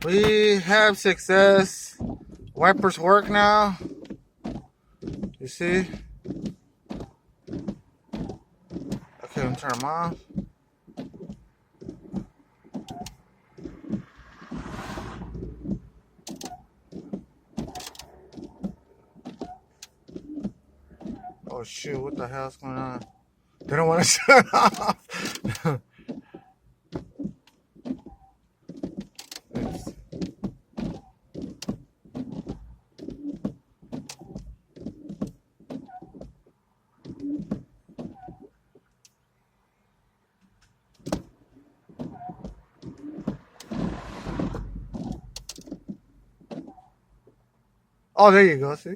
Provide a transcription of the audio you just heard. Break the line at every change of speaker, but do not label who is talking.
We have success. Wipers work now. You see? Okay, I'm turn them off. Oh shoot, what the hell's going on? They don't want to shut off. Oh, there you go, see?